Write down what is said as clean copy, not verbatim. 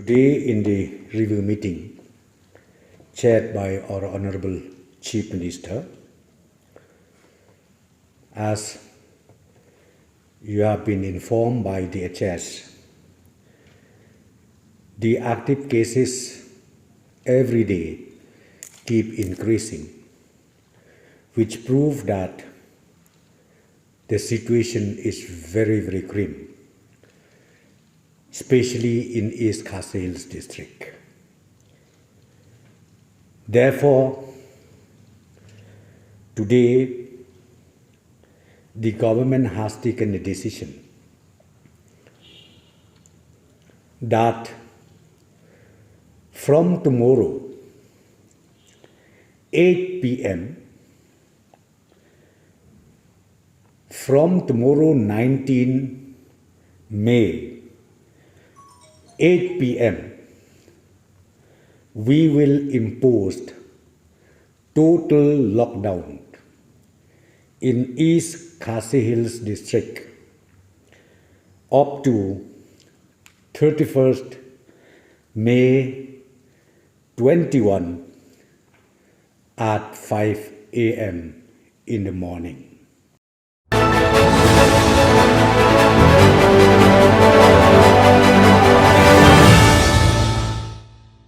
Today in the review meeting chaired by our Honorable Chief Minister, as you have been informed by the HS, the active cases every day keep increasing, which prove that the situation is very, very grim, especially in East Khasi Hills district. Therefore, today, the government has taken a decision that from tomorrow, 8 p.m., from tomorrow 19 May, 8 p.m., we will impose total lockdown in East Khasi Hills district up to 31st May 21 at 5 a.m. in the morning.